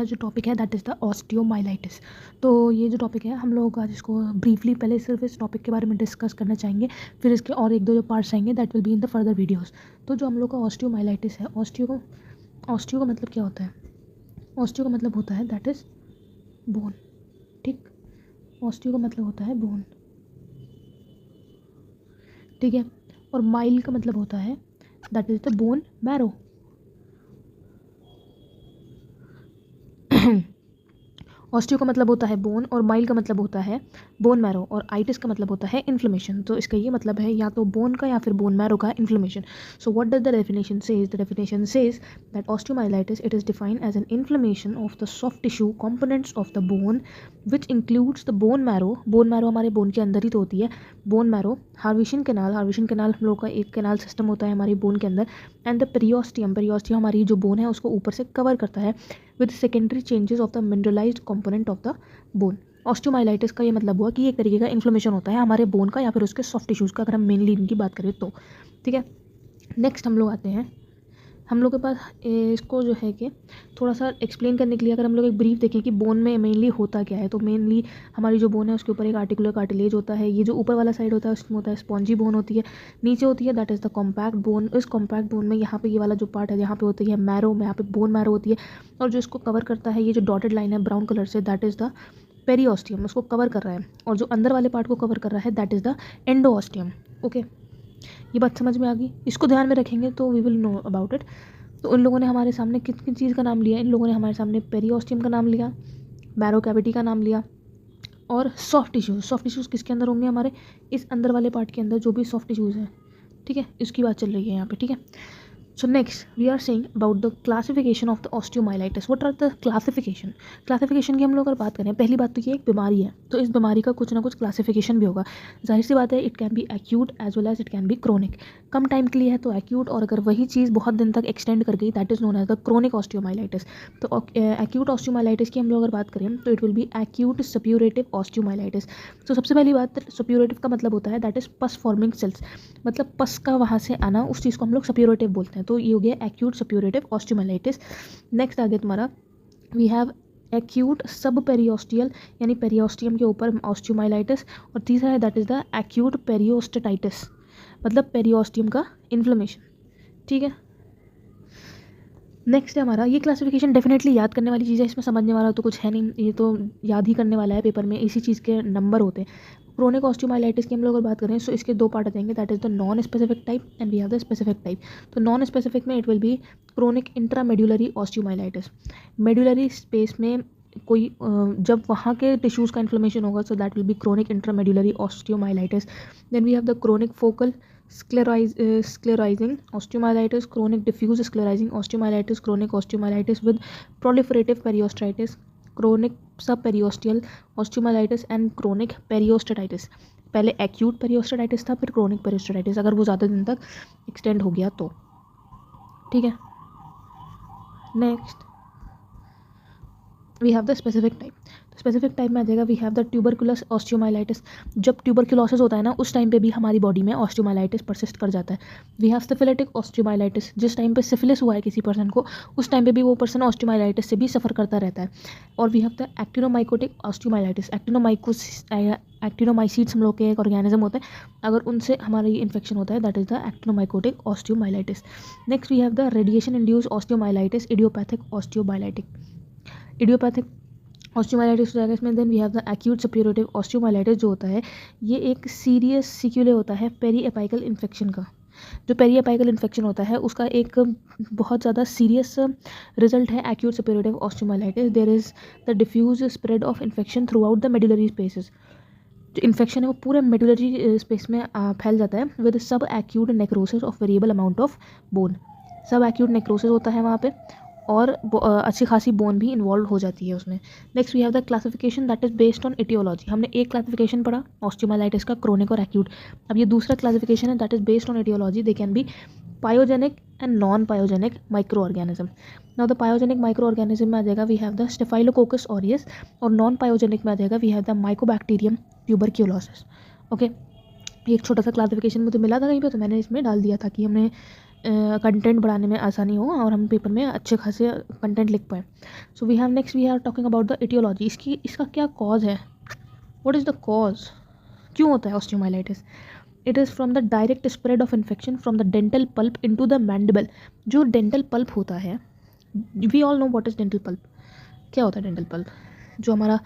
का जो टॉपिक है दैट इज़ द ऑस्टियोमाइलाइटिस। तो ये जो टॉपिक है हम लोग आज इसको ब्रीफली पहले सिर्फ इस टॉपिक के बारे में डिस्कस करना चाहेंगे, फिर इसके और एक दो जो पार्ट्स आएंगे that will be in the further videos. तो जो हम लोग का ऑस्टियोमाइलाइटिस है, ऑस्टियो का मतलब क्या होता है? ऑस्टियो का मतलब होता है दैट इज़ बोन। ठीक, ऑस्टियो का मतलब होता है बोन, ठीक है। और माइल का मतलब होता है that is the bone marrow. Osteo का मतलब होता है बोन और माइल का मतलब होता है बोन मैरो और आइटिस का मतलब होता है इन्फ्लेमेशन। तो इसका ये मतलब है या तो बोन का या फिर बोन मैरो का inflammation. So what does the definition says? The definition says that osteomyelitis it is defined as an inflammation of the soft tissue components of the bone which includes the bone marrow. Bone marrow हमारे bone के अंदर ही तो होती है, bone marrow, हार्विशन canal हम लोग का एक कैनाल सिस्टम होता है हमारी बोन के अंदर, एंड द पेरियोस्टियम हमारी जो बोन है उसको ऊपर से कवर करता है with secondary changes of the mineralized component of the bone. Osteomyelitis का ये मतलब हुआ कि एक तरीके का इन्फ्लेमेशन होता है हमारे बोन का या फिर उसके सॉफ्ट टिश्यूज़ का, अगर हम मेनली इनकी बात करें तो। ठीक है, नेक्स्ट हम लोग आते हैं, हम लोग के पास इसको जो है कि थोड़ा सा एक्सप्लेन करने के लिए अगर हम लोग एक ब्रीफ देखें कि बोन में मेनली होता क्या है, तो मेनली हमारी जो बोन है उसके ऊपर एक आर्टिकुलर कार्टिलेज होता है। ये जो ऊपर वाला साइड होता है उसमें होता है स्पॉन्जी बोन होती है, नीचे होती है that is the compact bone. इस कॉम्पैक्ट बोन में यहाँ पे ये वाला जो पार्ट है यहाँ पे होती है मैरो, यहाँ पे बोन मैरो होती है, और जो इसको कवर करता है ये जो डॉटेड लाइन है brown colour say that is the periosteum, उसको कवर कर रहा है, और जो अंदर वाले पार्ट को कवर कर रहा है दैट इज़ द एंडोस्टियम। ओके, ये बात समझ में आ गई? इसको ध्यान में रखेंगे तो we will know about it. तो उन लोगों ने हमारे सामने किन किन चीज़ का नाम लिया? इन लोगों ने हमारे सामने पेरियोस्टियम का नाम लिया, मैरो कैविटी का नाम लिया, और सॉफ्ट टिश्यूज़ किसके अंदर होंगे? हमारे इस अंदर वाले पार्ट के अंदर जो भी सॉफ्ट टिश्यूज़ हैं। ठीक है, इसकी बात चल रही है यहाँ पे। ठीक है, so next we are saying about the classification of the osteomyelitis. What are the classification की हम लोग अगर बात करें, पहली बात तो ये एक बीमारी है, तो इस बीमारी का कुछ ना कुछ क्लासिफिकेशन भी होगा। जाहिर सी बात है, it can be acute as well as it can be chronic. कम टाइम के लिए है तो एक्यूट, और अगर वही चीज़ बहुत दिन तक एक्सटेंड कर गई that is known as the chronic osteomyelitis. तो एक्यूट ऑस्टियोमाइलाइटिस की हम लोग अगर बात करें तो it will be acute suppurative osteomyelitis. तो सबसे पहली बात, सप्यूरेटिव का मतलब होता है that is pus forming cells, मतलब पस का वहाँ से आना, उस चीज़ को हम लोग सप्यूरेटिव बोलते हैं। तो ये हो गया एक्यूट सप्यूरेटिव ऑस्टियोमाइलाइटिस। नेक्स्ट आगे तुम्हारा वी हैव एक्यूट सब पेरियोस्टियल, यानी पेरियोस्टियम के ऊपर ऑस्टियोमाइलाइटिस, और तीसरा है दैट इज़ द एक्यूट पेरियोस्टेटाइटिस, मतलब पेरियोस्टियम का इन्फ्लेमेशन। ठीक है, नेक्स्ट है हमारा, ये क्लासिफिकेशन डेफिनेटली याद करने वाली चीज़ है, इसमें समझने वाला तो कुछ है नहीं, ये तो याद ही करने वाला है पेपर में, इसी चीज़ के नंबर होते हैं। क्रोनिक ऑस्टियोमाइलाइटिस की हम लोग अगर बात करें तो इसके दो पार्ट आ जाएंगे, that is the non specific type and we have the specific type. तो नॉन स्पेसिफिक में it will be chronic intramedullary osteomyelitis, medullary space में कोई जब वहाँ के टिश्यूज़ का इन्फ्लेमेशन होगा, so that will be chronic intramedullary osteomyelitis. Then we have the chronic focal sclerosing osteomyelitis, chronic diffuse sclerosing osteomyelitis, chronic osteomyelitis with proliferative periostitis, chronic subperiosteal osteomyelitis and chronic periostatitis। पहले acute पेरियोस्टेटाइटिस था, फिर chronic पेरियोस्टेटाइटिस, अगर वो ज़्यादा दिन तक extend हो गया तो। ठीक है, next we have the specific type. Specific type में आ जाएगा we have the tuberculous osteomyelitis. जब ट्यूबरकुलोसिस होता है ना, उस टाइम पे भी हमारी बॉडी में ऑस्टियोमाइलाइटिस परसिस्ट कर जाता है। वी हैव सिफिलिटिक ऑस्टियोमाइलाइटिस, जिस टाइम पे सिफिलिस हुआ है किसी पर्सन को, उस टाइम पे भी वो पर्सन ऑस्टियोमाइलाइटिस से भी सफ़र करता रहता है। और we have the actinomycotic osteomyelitis. Actinomycetes हम लोग के एक ऑर्गेनिज्म होते हैं, अगर उनसे हमारा ये इन्फेक्शन होता है that is the actinomycotic osteomyelitis. Next we have the radiation induce osteomyelitis, idiopathic osteomyelitic. Idiopathic osteomyelitis हो जाएगा इसमें। Then we have the acute suppurative osteomyelitis, जो होता है ये एक सीरियस सिक्यूले होता है पेरी एपाइकल इन्फेक्शन का। जो पेरी एपाइकल इन्फेक्शन होता है उसका एक बहुत ज़्यादा सीरियस रिजल्ट है acute suppurative osteomyelitis. There is the diffuse spread of infection throughout the medullary spaces. जो इन्फेक्शन है वो पूरे मेडुलरी स्पेस में फैल जाता है विद सब acute necrosis of variable amount of bone. सब एक्यूट नेक्रोसिस होता है वहाँ पे, और अच्छी खासी बोन भी इन्वॉल्व हो जाती है उसमें। Next we have the classification that is based on aetiology. हमने एक क्लासिफिकेशन पढ़ा ऑस्टियोमाइलाइटिस का, क्रोनिक और एक्यूट। अब ये दूसरा क्लासिफिकेशन है that is based on aetiology. They can be pyogenic and non pyogenic micro organism. Now the pyogenic micro organism में आ जाएगा we have the staphylococcus aureus, और नॉन पायोजेनिक में आ जाएगा we have the mycobacterium tuberculosis. Okay, एक छोटा सा क्लासिफिकेशन मुझे मिला था कहीं पे, तो मैंने इसमें डाल दिया था कि हमने कंटेंट बढ़ाने में आसानी हो और हम पेपर में अच्छे खासे कंटेंट लिख पाएँ. So we are talking about the aetiology. इसका क्या कॉज है? What is the cause? क्यों होता है osteomyelitis? It is from the direct spread of infection from the dental pulp into the mandible. जो डेंटल पल्प होता है, we all know what is dental pulp. क्या होता है डेंटल पल्प? जो हमारा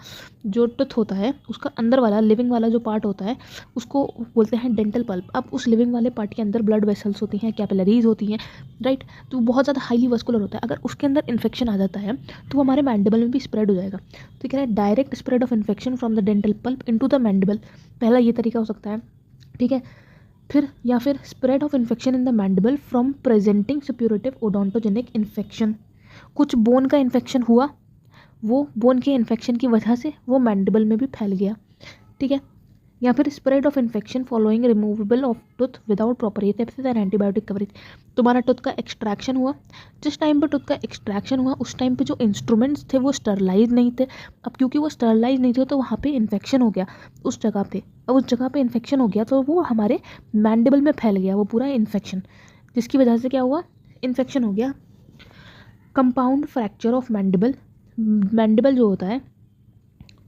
जो टूथ होता है उसका अंदर वाला लिविंग वाला जो पार्ट होता है उसको बोलते हैं डेंटल पल्प. अब उस लिविंग वाले पार्ट के अंदर ब्लड वेसल्स होती हैं, कैपिलरीज होती हैं, राइट. तो बहुत ज़्यादा हाईली वस्कुलर होता है. अगर उसके अंदर इन्फेक्शन आ जाता है तो वो हमारे मैंडिबल में भी स्प्रेड हो जाएगा. तो कह रहा है direct spread of infection from the dental pulp into the mandible. पहला ये तरीका हो सकता है, ठीक है. फिर spread of infection in the mandible from presenting suppurative odontogenic infection. कुछ बोन का इन्फेक्शन हुआ, वो बोन के इन्फेक्शन की वजह से वो मैंडिबल में भी फैल गया, ठीक है. या फिर spread of infection following removable of tooth without proper asepsis and antibiotic coverage. तुम्हारा टूथ का एक्सट्रैक्शन हुआ, जिस टाइम पर टूथ का एक्सट्रैक्शन हुआ उस टाइम पे जो इंस्ट्रूमेंट्स थे वो स्टरलाइज नहीं थे. अब क्योंकि वो स्टरलाइज नहीं थे तो वहाँ पे इन्फेक्शन हो गया उस जगह पे. अब उस जगह पे इन्फेक्शन हो गया तो वो हमारे मैंडिबल में फैल गया वो पूरा इन्फेक्शन, जिसकी वजह से क्या हुआ, इन्फेक्शन हो गया. Compound fracture of mandible. Mandible जो होता है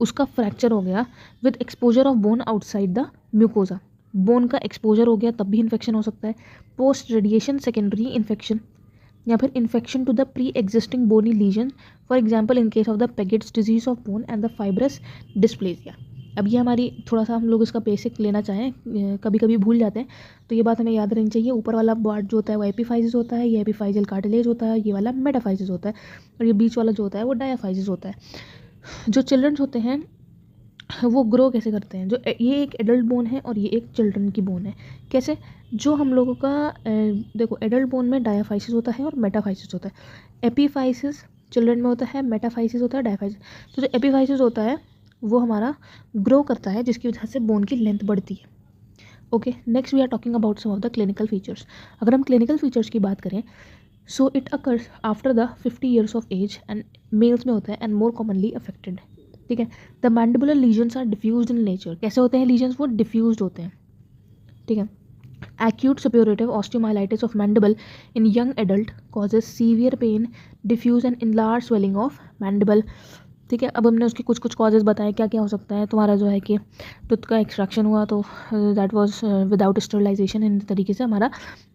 उसका फ्रैक्चर हो गया with exposure of bone outside the mucosa. Bone का एक्सपोजर हो गया तब भी इन्फेक्शन हो सकता है. पोस्ट रेडिएशन सेकेंडरी इन्फेक्शन या फिर infection to the pre existing bony lesion, for example in case of the Paget's disease of bone and the fibrous dysplasia. अब ये हमारी थोड़ा सा हम लोग इसका बेसिक लेना चाहें, कभी कभी भूल जाते हैं, तो ये बात हमें याद रहनी चाहिए. ऊपर वाला पार्ट जो होता है वो एपिफाइसिस होता है, ये एपिफाइजल कार्टिलेज होता है, ये वाला मेटाफाइसिस होता है, और ये बीच वाला जो होता है वो डायाफाइसिस होता है. जो चिल्ड्रंस होते हैं वो ग्रो कैसे करते हैं? जो ये एक एडल्ट बोन है और ये एक चिल्ड्रन की बोन है. कैसे? जो हम लोगों का देखो एडल्ट बोन में डायाफाइसिस होता है और मेटाफाइसिस होता है. एपिफाइसिस चिल्ड्रन में होता है, मेटाफाइसिस होता है, डायाफाइसिस. तो जो एपिफाइसिस होता है वो हमारा ग्रो करता है जिसकी वजह से बोन की लेंथ बढ़ती है. Okay, next we are talking about some of the clinical features. अगर हम क्लिनिकल फीचर्स की बात करें, so it occurs after the 50 years of age and males में होता है एंड मोर कॉमनली अफेक्टेड, ठीक है. The mandibular lesions are diffused in nature. कैसे होते हैं लीजन्स? वो डिफ्यूज्ड होते हैं, ठीक है. Acute suppurative osteomyelitis of mandible in young adult causes severe pain, diffuse and enlarged swelling of mandible, ठीक है. अब हमने उसके कुछ कुछ कॉजेज बताए क्या क्या हो सकता है. तुम्हारा जो है कि टूथ का एक्सट्रैक्शन हुआ तो दैट वाज विदाउट स्टरलाइजेशन, इन तरीके से हमारा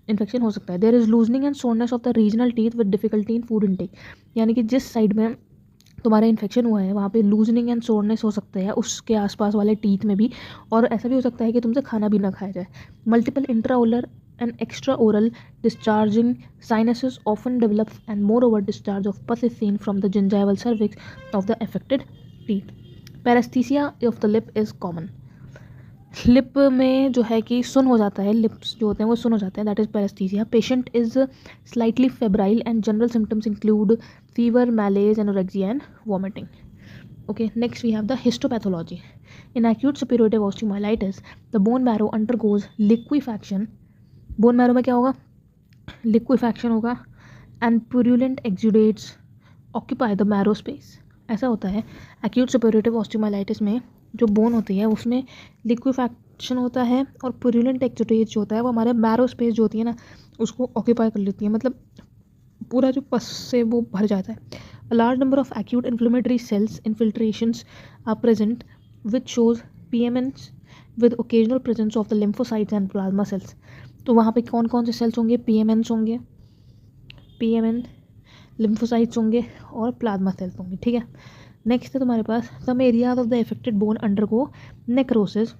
इन्फेक्शन हो सकता है. There is loosening and soreness of the regional teeth with difficulty in food intake. यानी कि जिस साइड में तुम्हारा इन्फेक्शन हुआ है वहाँ पे लूजनिंग एंड सोरनेस हो सकता है उसके आसपास वाले टीथ में भी, और ऐसा भी हो सकता है कि तुमसे खाना भी ना खाया जाए. Multiple intraoral and extraoral discharging sinuses often develops and moreover discharge of pus is seen from the gingival cervix of the affected teeth. Paresthesia of the lip is common. Lip में जो है कि सुन हो जाता है, लिप्स जो होते हैं वो सुन हो जाते हैं, that is paresthesia. Patient is slightly febrile and general symptoms include fever, malaise, anorexia and vomiting. Okay, next we have the histopathology. In acute suppurative osteomyelitis, the bone marrow undergoes liquefaction. Bone marrow में क्या होगा? Liquefaction होगा and purulent exudates occupy the marrow space. ऐसा होता है acute suppurative osteomyelitis में. जो bone होती है उसमें लिक्विफैक्शन होता है और प्यूरुलेंट एक्सुडेट्स जो होता है वो हमारे मैरो स्पेस जो होती है ना उसको ऑक्यूपाई कर लेती है, मतलब पूरा जो पस से वो भर जाता है. A large number of acute inflammatory cells infiltrations are present which shows PMNs with occasional presence of the lymphocytes and plasma cells. तो वहाँ पे कौन कौन से सेल्स होंगे? PMNs होंगे, PMN, लिम्फोसाइट्स होंगे और प्लाज्मा सेल्स होंगे, ठीक है. नेक्स्ट है तुम्हारे पास some areas of the affected bone undergo necrosis.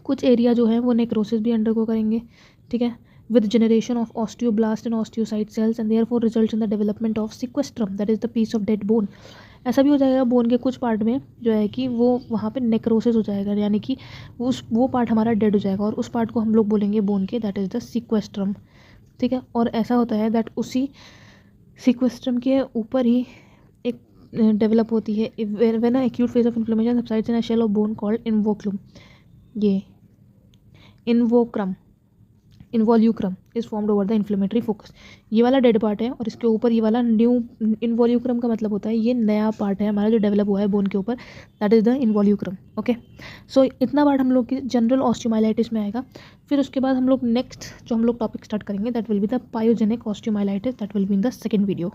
कुछ एरिया जो है वो नेक्रोसिस भी अंडरगो करेंगे, ठीक है, with generation of osteoblast and osteocyte cells and therefore results in the development of sequestrum, that is the piece of dead bone. ऐसा भी हो जाएगा बोन के कुछ पार्ट में जो है कि वो वहाँ पे नेक्रोसिस हो जाएगा, यानी कि वो पार्ट हमारा डेड हो जाएगा और उस पार्ट को हम लोग बोलेंगे बोन के, दैट इज़ द सीक्वेस्ट्रम, ठीक है. और ऐसा होता है दैट उसी सीक्वेस्ट्रम के ऊपर ही एक डेवलप होती है when a acute phase of inflammation subsides in a shell of bone called involucrum. ये involucrum, involucrum is formed over the inflammatory focus. ये वाला डेड पार्ट है और इसके ऊपर ये वाला न्यू, इन्वॉल्यूक्रम का मतलब होता है ये नया पार्ट है हमारा जो डेवलप हुआ है बोन के ऊपर, दैट इज द इन्वॉल्यूक्रम। ओके, सो इतना पार्ट हम लोग की जनरल ऑस्टियोमाइलाइटिस में आएगा। फिर उसके बाद हम लोग नेक्स्ट जो हम लोग टॉपिक स्टार्ट करेंगे that will be the pyogenic osteomyelitis, that will be in the second video.